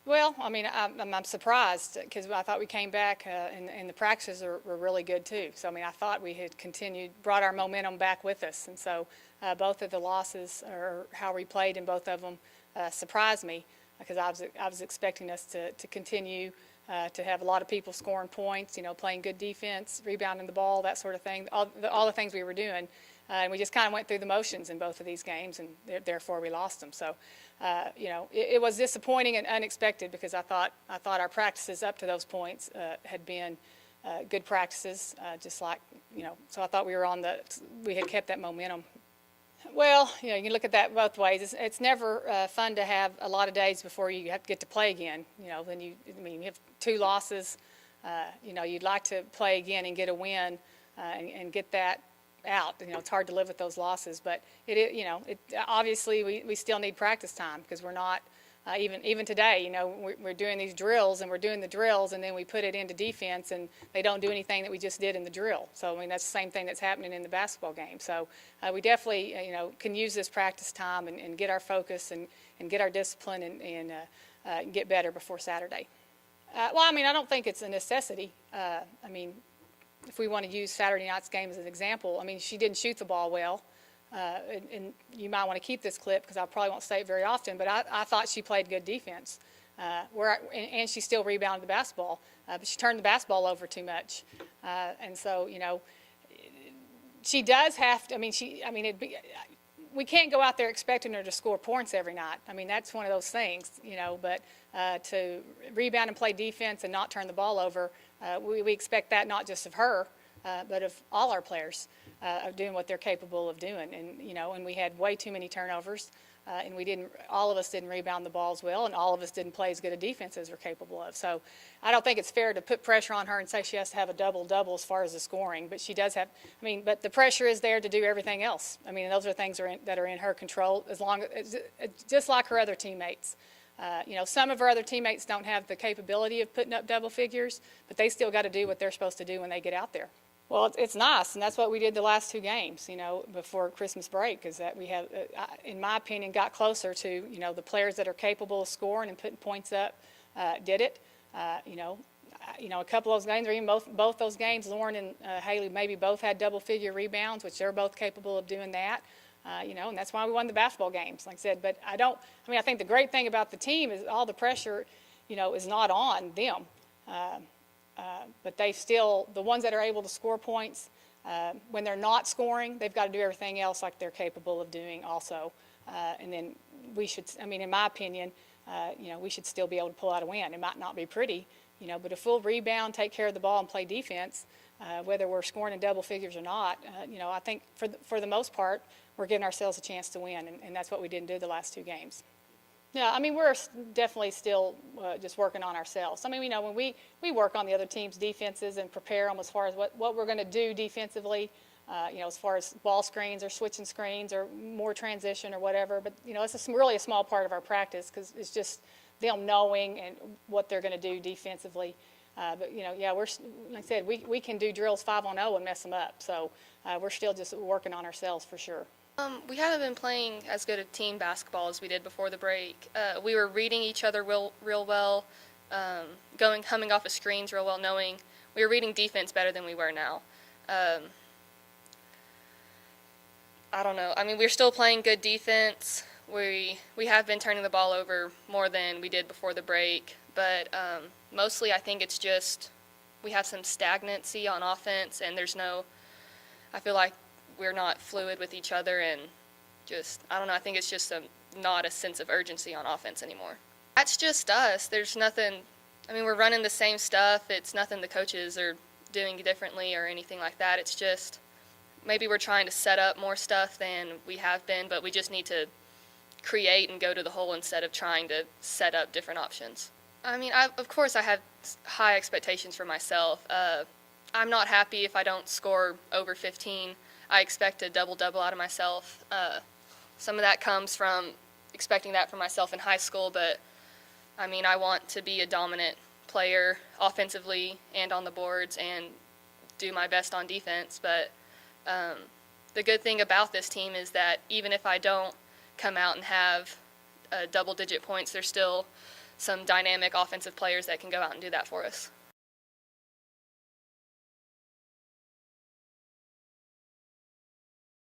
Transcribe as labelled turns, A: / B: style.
A: Well, I mean, I'm surprised because I thought we came back and the practices were really good too. So, I mean, I thought we had continued, brought our momentum back with us. And so both of the losses or how we played in both of them surprised me because I was expecting us to continue to have a lot of people scoring points, playing good defense, rebounding the ball, that sort of thing, all the things we were doing. And we just kind of went through the motions in both of these games, and therefore we lost them. So, it was disappointing and unexpected because I thought our practices up to those points had been good practices, just like, so I thought we had kept that momentum. Well, you can look at that both ways. It's never fun to have a lot of days before you have to get to play again. Then you have 2 losses. You'd like to play again and get a win and get that out. It's hard to live with those losses, but obviously we still need practice time because we're not even today. We're doing these drills and we're doing the drills and then we put it into defense and they don't do anything that we just did in the drill. So I mean that's the same thing that's happening in the basketball game. So we definitely can use this practice time and get our focus and get our discipline and get better before Saturday. Well, I mean I don't think it's a necessity. If we want to use Saturday night's game as an example, I mean, she didn't shoot the ball well, and you might want to keep this clip because I probably won't say it very often, but I thought she played good defense, and she still rebounded the basketball, but she turned the basketball over too much, and so, she does have to, we can't go out there expecting her to score points every night. I mean, that's one of those things, but to rebound and play defense and not turn the ball over, we expect that not just of her, but of all our players of doing what they're capable of doing. And we had way too many turnovers, and all of us didn't rebound the balls well, and all of us didn't play as good a defense as we're capable of. So I don't think it's fair to put pressure on her and say she has to have a double-double as far as the scoring, but she does have, but the pressure is there to do everything else. Those are things that are in her control just like her other teammates. Some of our other teammates don't have the capability of putting up double figures, but they still got to do what they're supposed to do when they get out there. Well, it's nice, and that's what we did the last 2 games, before Christmas break, is that we have, in my opinion, got closer to, the players that are capable of scoring and putting points up did it. A couple of those games, or even both those games, Lauren and Haylee maybe both had double-figure rebounds, which they're both capable of doing that. And that's why we won the basketball games, like I said. But I think the great thing about the team is all the pressure, is not on them. But they still, the ones that are able to score points, when they're not scoring, they've got to do everything else like they're capable of doing also. And then we should, in my opinion, we should still be able to pull out a win. It might not be pretty, but if we'll rebound, take care of the ball, and play defense, whether we're scoring in double figures or not, I think for the most part, we're giving ourselves a chance to win, and that's what we didn't do the last 2 games. Yeah, we're definitely still just working on ourselves. When we work on the other team's defenses and prepare them as far as what we're going to do defensively, as far as ball screens or switching screens or more transition or whatever. But, it's really a small part of our practice because it's just them knowing and what they're going to do defensively. But, we're, like I said, we can do drills 5-on-0 and mess them up. So we're still just working on ourselves for sure.
B: We haven't been playing as good a team basketball as we did before the break. We were reading each other real well, coming off of screens real well, knowing we were reading defense better than we were now. I don't know. We're still playing good defense. We have been turning the ball over more than we did before the break, but mostly I think it's just we have some stagnancy on offense, and I feel like we're not fluid with each other, and I don't know, I think it's just not a sense of urgency on offense anymore. That's just us. There's nothing, we're running the same stuff. It's nothing the coaches are doing differently or anything like that. It's just maybe we're trying to set up more stuff than we have been, but we just need to create and go to the hole instead of trying to set up different options. Of course I have high expectations for myself. I'm not happy if I don't score over 15. I expect a double-double out of myself. Some of that comes from expecting that from myself in high school, but I want to be a dominant player offensively and on the boards and do my best on defense. But the good thing about this team is that even if I don't come out and have double-digit points, there's still some dynamic offensive players that can go out and do that for us.